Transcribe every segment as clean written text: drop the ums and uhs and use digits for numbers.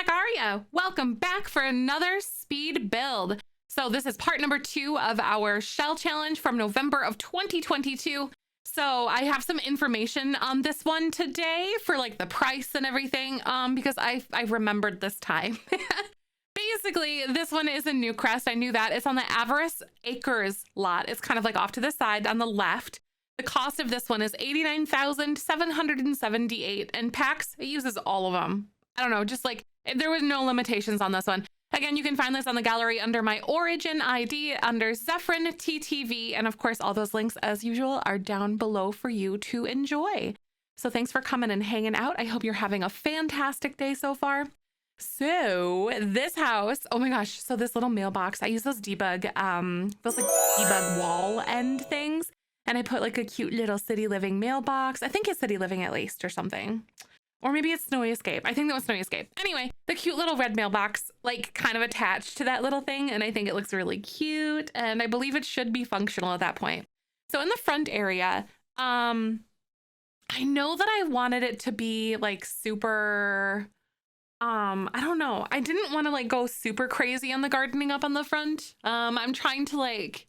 heck are you? Welcome back for another speed build. So this is part number 2 of our shell challenge from November of 2022. So I have some information on this one today for like the price and everything, because I remembered this time. Basically, this one is in Newcrest. I knew that. It's on the Avarice Acres lot. It's kind of like off to the side on the left. The cost of this one is $89,778, and packs, it uses all of them. I don't know, just like there was no limitations on this one. Again, you can find this on the gallery under my origin ID under zefrineTTV. And of course, all those links as usual are down below for you to enjoy. So thanks for coming and hanging out. I hope you're having a fantastic day so far. So this house, oh my gosh. So this little mailbox, I use those debug, those like debug wall end things. And I put like a cute little City Living mailbox. I think it's City Living at least or something. Or maybe it's Snowy Escape. I think that was Snowy Escape. Anyway, the cute little red mailbox, like kind of attached to that little thing. And I think it looks really cute. And I believe it should be functional at that point. So in the front area, I know that I wanted it to be like super, I don't know. I didn't want to like go super crazy on the gardening up on the front. I'm trying to like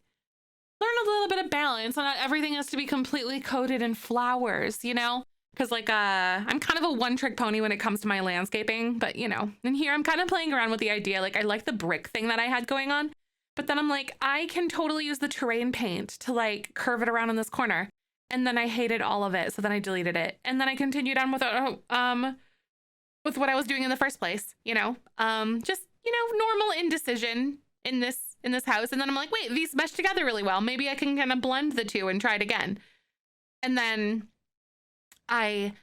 learn a little bit of balance, and not everything has to be completely coated in flowers, you know? Because like I'm kind of a one-trick pony when it comes to my landscaping, but you know, and here I'm kind of playing around with the idea. Like I like the brick thing that I had going on, but then I'm like, I can totally use the terrain paint to like curve it around in this corner. And then I hated all of it, so then I deleted it. And then I continued on with what I was doing in the first place, you know? Just, you know, normal indecision in this house. And then I'm like, wait, these mesh together really well. Maybe I can kind of blend the two and try it again. And then I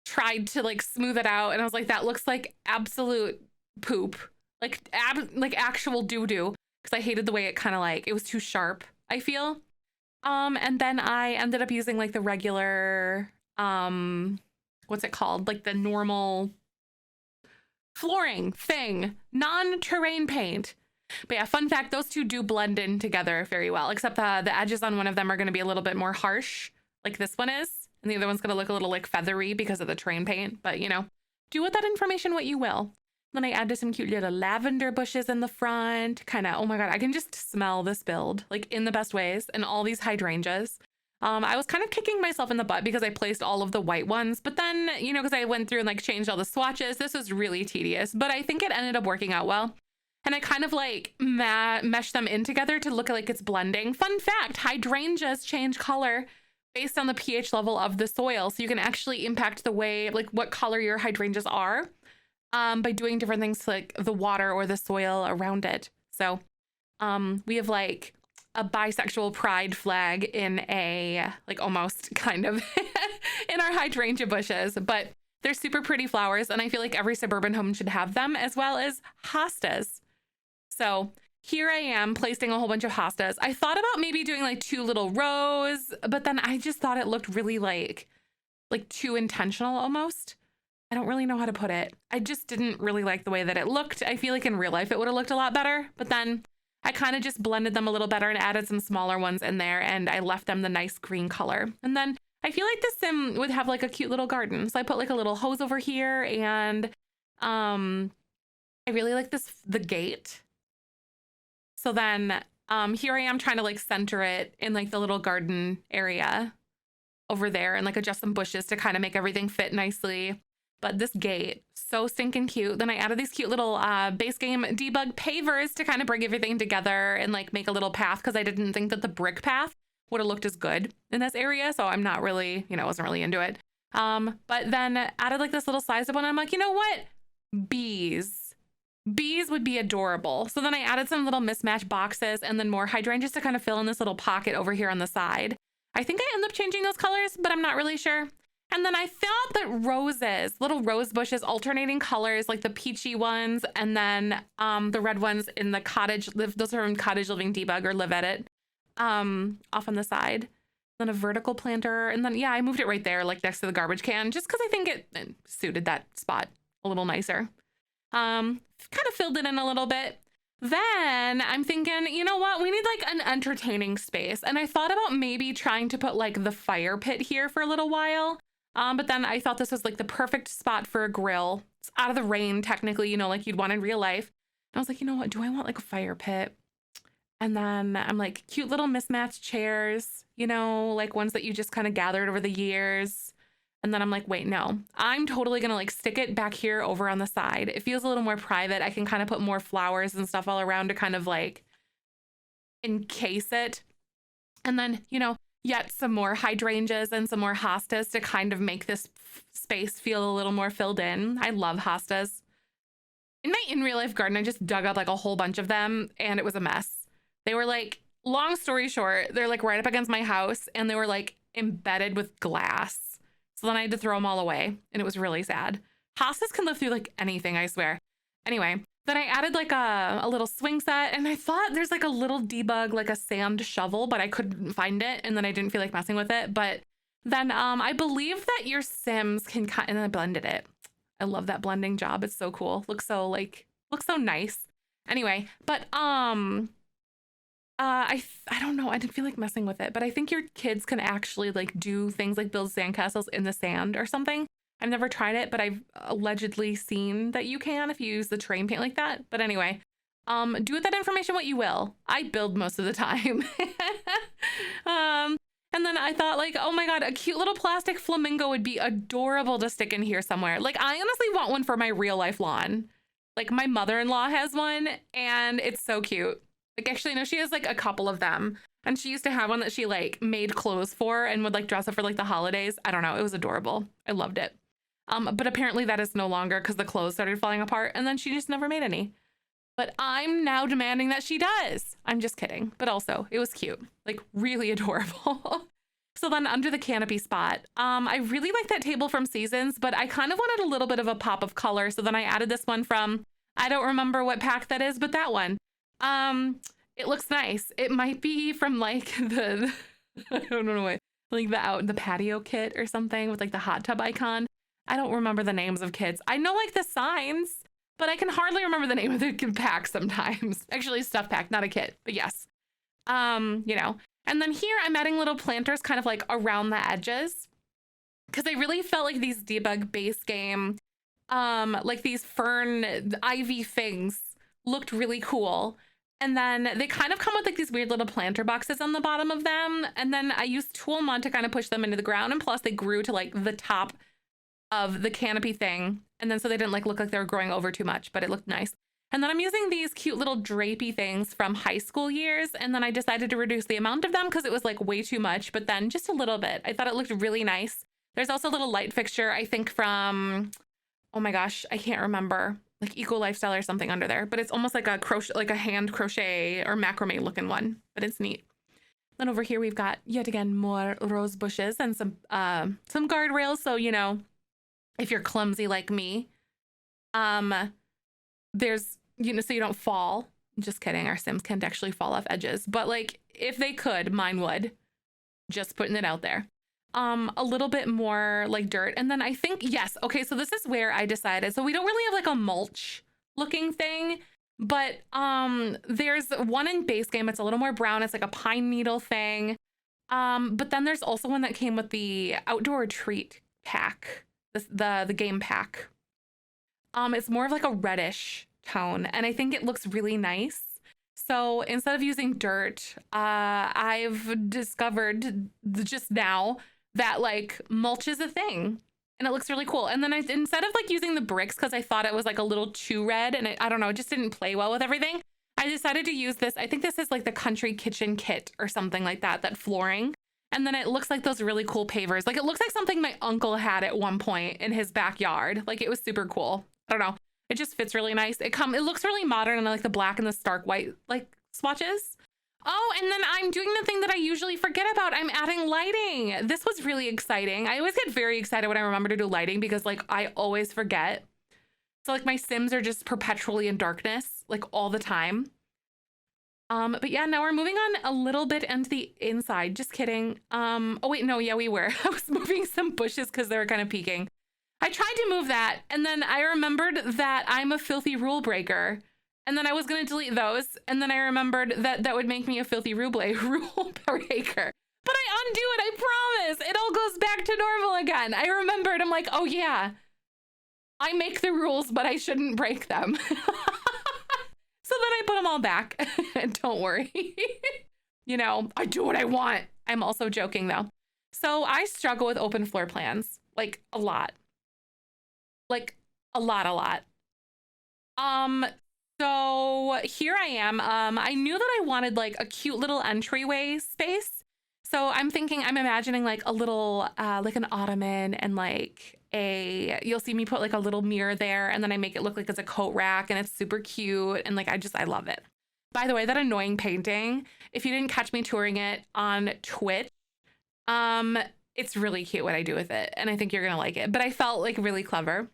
tried to like smooth it out, and I was like, that looks like absolute poop, like actual doo-doo, because I hated the way it kind of like it was too sharp, I feel. And then I ended up using like the regular what's it called, like the normal flooring thing, non-terrain paint. But yeah, fun fact, those two do blend in together very well, except the edges on one of them are going to be a little bit more harsh, like this one is, and the other one's going to look a little like feathery because of the terrain paint. But you know, do with that information what you will. Then I added some cute little lavender bushes in the front, kind of, oh my god, I can just smell this build like in the best ways, and all these hydrangeas. I was kind of kicking myself in the butt because I placed all of the white ones, but then, you know, because I went through and like changed all the swatches, this was really tedious, but I think it ended up working out well. And I kind of like meshed them in together to look like it's blending. Fun fact, hydrangeas change color based on the pH level of the soil. So you can actually impact the way, like what color your hydrangeas are by doing different things to like the water or the soil around it. So we have like a bisexual pride flag in a, like almost kind of in our hydrangea bushes, but they're super pretty flowers. And I feel like every suburban home should have them, as well as hostas. So here I am placing a whole bunch of hostas. I thought about maybe doing like 2 little rows, but then I just thought it looked really like too intentional almost. I don't really know how to put it. I just didn't really like the way that it looked. I feel like in real life it would have looked a lot better, but then I kind of just blended them a little better and added some smaller ones in there, and I left them the nice green color. And then I feel like this sim would have like a cute little garden. So I put like a little hose over here, and I really like the gate. So then here I am trying to like center it in like the little garden area over there, and like adjust some bushes to kind of make everything fit nicely. But this gate, so stinking cute. Then I added these cute little base game debug pavers to kind of bring everything together and like make a little path, because I didn't think that the brick path would have looked as good in this area. So I'm not really, you know, wasn't really into it. But then added like this little size up one. I'm like, you know what? Bees would be adorable. So then I added some little mismatched boxes and then more hydrangeas to kind of fill in this little pocket over here on the side. I think I end up changing those colors, but I'm not really sure. And then I thought that roses, little rose bushes, alternating colors, like the peachy ones, and then the red ones in the cottage, those are in Cottage Living Debug or Live Edit, off on the side. Then a vertical planter, and then yeah, I moved it right there, like next to the garbage can, just because I think it suited that spot a little nicer. Kind of filled it in a little bit. Then I'm thinking, you know what? We need like an entertaining space. And I thought about maybe trying to put like the fire pit here for a little while. But then I thought this was like the perfect spot for a grill. It's out of the rain, technically, you know, like you'd want in real life. And I was like, you know what? Do I want like a fire pit? And then I'm like, cute little mismatched chairs, you know, like ones that you just kind of gathered over the years. And then I'm like, wait, no, I'm totally gonna like stick it back here over on the side. It feels a little more private. I can kind of put more flowers and stuff all around to kind of like encase it. And then, you know, yet some more hydrangeas and some more hostas to kind of make this space feel a little more filled in. I love hostas. In my in real life garden, I just dug up like a whole bunch of them and it was a mess. They were like, long story short, they're like right up against my house and they were like embedded with glass. So then I had to throw them all away and it was really sad. Hostas can live through like anything, I swear. Anyway, then I added like a little swing set and I thought there's like a little debug, like a sand shovel, but I couldn't find it. And then I didn't feel like messing with it. But then I believe that your Sims can cut, and I blended it. I love that blending job. It's so cool. Looks so nice. Anyway, but I don't know. I didn't feel like messing with it, but I think your kids can actually like do things like build sandcastles in the sand or something. I've never tried it, but I've allegedly seen that you can if you use the terrain paint like that. But anyway, do with that information what you will. I build most of the time. And then I thought like, oh my God, a cute little plastic flamingo would be adorable to stick in here somewhere. Like I honestly want one for my real life lawn. Like my mother-in-law has one and it's so cute. Like actually, no, she has like a couple of them. And she used to have one that she like made clothes for and would like dress up for like the holidays. I don't know. It was adorable. I loved it. But apparently that is no longer because the clothes started falling apart and then she just never made any. But I'm now demanding that she does. I'm just kidding. But also it was cute, like really adorable. So then under the canopy spot, I really like that table from Seasons, but I kind of wanted a little bit of a pop of color. So then I added this one from, I don't remember what pack that is, but that one. It looks nice. It might be from like the, I don't know what, like the out in the patio kit or something with like the hot tub icon. I don't remember the names of kits. I know like the signs, but I can hardly remember the name of the pack sometimes. Actually, stuff pack, not a kit, but yes. You know, and then here I'm adding little planters kind of like around the edges because I really felt like these debug base game, like these fern ivy things looked really cool. And then they kind of come with like these weird little planter boxes on the bottom of them. And then I used Tool Mod to kind of push them into the ground. And plus they grew to like the top of the canopy thing. And then so they didn't like look like they were growing over too much, but it looked nice. And then I'm using these cute little drapey things from high school years. And then I decided to reduce the amount of them because it was like way too much, but then just a little bit. I thought it looked really nice. There's also a little light fixture, I think from, oh my gosh, I can't remember, like Eco Lifestyle or something under there, but it's almost like a crochet, like a hand crochet or macrame looking one, but it's neat. Then over here, we've got yet again more rose bushes and some guardrails. So, you know, if you're clumsy like me, there's, you know, so you don't fall. Just kidding. Our Sims can't actually fall off edges, but like if they could, mine would. Just putting it out there. A little bit more like dirt. And then I think, yes. Okay. So this is where I decided. So we don't really have like a mulch looking thing, but there's one in base game. It's a little more brown. It's like a pine needle thing. But then there's also one that came with the outdoor retreat pack, the game pack. It's more of like a reddish tone and I think it looks really nice. So instead of using dirt, I've discovered just now that like mulch is a thing and it looks really cool. And then instead of like using the bricks, because I thought it was like a little too red and I don't know, it just didn't play well with everything. I decided to use this. I think this is like the country kitchen kit or something like that, that flooring. And then it looks like those really cool pavers. Like it looks like something my uncle had at one point in his backyard. Like it was super cool. I don't know. It just fits really nice. It looks really modern and I like the black and the stark white like swatches. Oh, and then I'm doing the thing that I usually forget about. I'm adding lighting. This was really exciting. I always get very excited when I remember to do lighting because like I always forget. So like my Sims are just perpetually in darkness like all the time. But yeah, now we're moving on a little bit into the inside. Just kidding. Oh wait, no, yeah, we were. I was moving some bushes because they were kind of peeking. I tried to move that and then I remembered that I'm a filthy rule breaker. And then I was going to delete those. And then I remembered that that would make me a filthy rule breaker. But I undo it, I promise. It all goes back to normal again. I remembered, I'm like, oh yeah, I make the rules, but I shouldn't break them. So then I put them all back. Don't worry. You know, I do what I want. I'm also joking though. So I struggle with open floor plans, like a lot. Like a lot. So here I am. I knew that I wanted like a cute little entryway space. So I'm imagining like a little, like an ottoman and like you'll see me put like a little mirror there, and then I make it look like it's a coat rack and it's super cute. And like, I love it. By the way, that annoying painting, if you didn't catch me touring it on Twitch, it's really cute what I do with it. And I think you're going to like it, but I felt like really clever.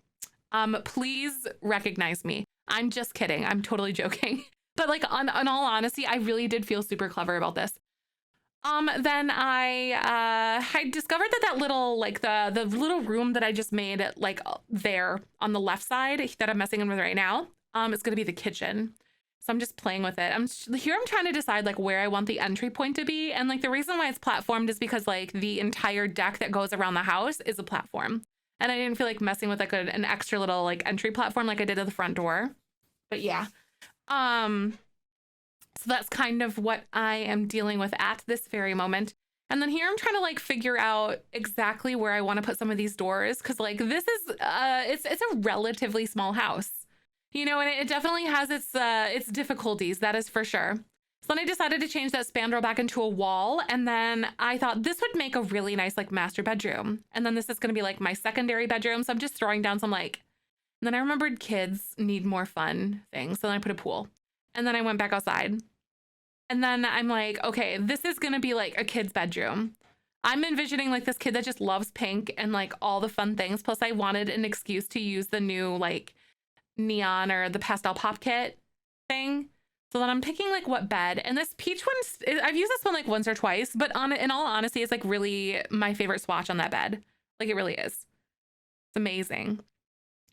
Please recognize me. I'm just kidding. I'm totally joking. But like on all honesty, I really did feel super clever about this. Then I discovered that little, like the little room that I just made like there on the left side that I'm messing with right now, is going to be the kitchen. So I'm just playing with it. I'm trying to decide like where I want the entry point to be. And like the reason why it's platformed is because like the entire deck that goes around the house is a platform. And I didn't feel like messing with like an extra little like entry platform like I did at the front door. But yeah. So that's kind of what I am dealing with at this very moment. And then here I'm trying to like figure out exactly where I want to put some of these doors. Cause like this is, it's a relatively small house, you know, and it definitely has its difficulties. That is for sure. So then I decided to change that spandrel back into a wall. And then I thought this would make a really nice like master bedroom. And then this is going to be like my secondary bedroom. So I'm just throwing down some like, and then I remembered kids need more fun things. So then I put a pool, and then I went back outside. And then I'm like, okay, this is going to be like a kid's bedroom. I'm envisioning like this kid that just loves pink and like all the fun things. Plus I wanted an excuse to use the new like neon or the pastel pop kit thing. So then I'm picking like what bed, and this peach one, I've used this one like once or twice, but in all honesty, it's like really my favorite swatch on that bed. Like it really is. It's amazing.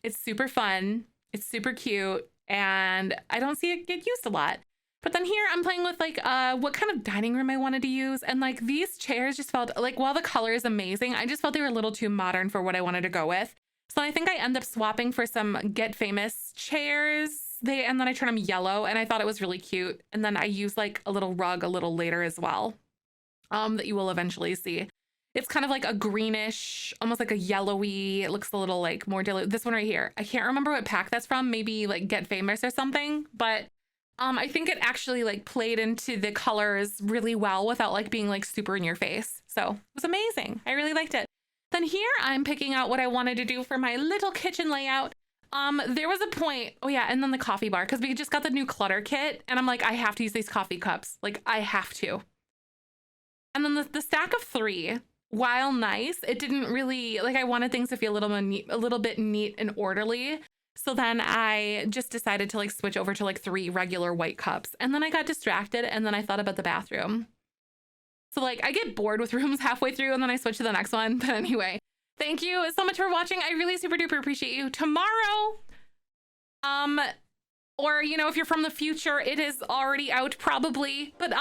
It's super fun. It's super cute. And I don't see it get used a lot. But then here I'm playing with like what kind of dining room I wanted to use. And like these chairs just felt like, while the color is amazing, I just felt they were a little too modern for what I wanted to go with. So I think I end up swapping for some Get Famous chairs. And then I turn them yellow, and I thought it was really cute. And then I use like a little rug a little later as well, that you will eventually see. It's kind of like a greenish, almost like a yellowy. It looks a little like more dilute. This one right here, I can't remember what pack that's from. Maybe like Get Famous or something. But I think it actually like played into the colors really well without like being like super in your face. So it was amazing. I really liked it. Then here I'm picking out what I wanted to do for my little kitchen layout. There was a point, oh yeah, and then the coffee bar, because we just got the new clutter kit, and I'm like, I have to use these coffee cups. Like, I have to. And then the stack of 3, while nice, it didn't really, like, I wanted things to feel a little bit neat and orderly. So then I just decided to like switch over to like 3 regular white cups. And then I got distracted, and then I thought about the bathroom. So like I get bored with rooms halfway through, and then I switch to the next one. But anyway, thank you so much for watching. I really super duper appreciate you. Tomorrow, or you know, if you're from the future, it is already out probably. But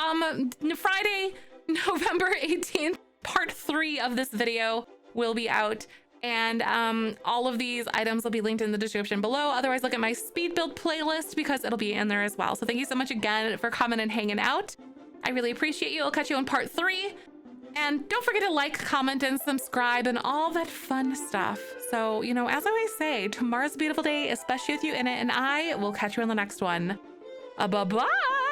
Friday, November 18th, part 3 of this video will be out. And all of these items will be linked in the description below. Otherwise, look at my speed build playlist because it'll be in there as well. So thank you so much again for coming and hanging out. I really appreciate you. I'll catch you in part 3. And don't forget to like, comment, and subscribe and all that fun stuff. So, you know, as I always say, tomorrow's a beautiful day, especially with you in it. And I will catch you on the next one. Bye-bye.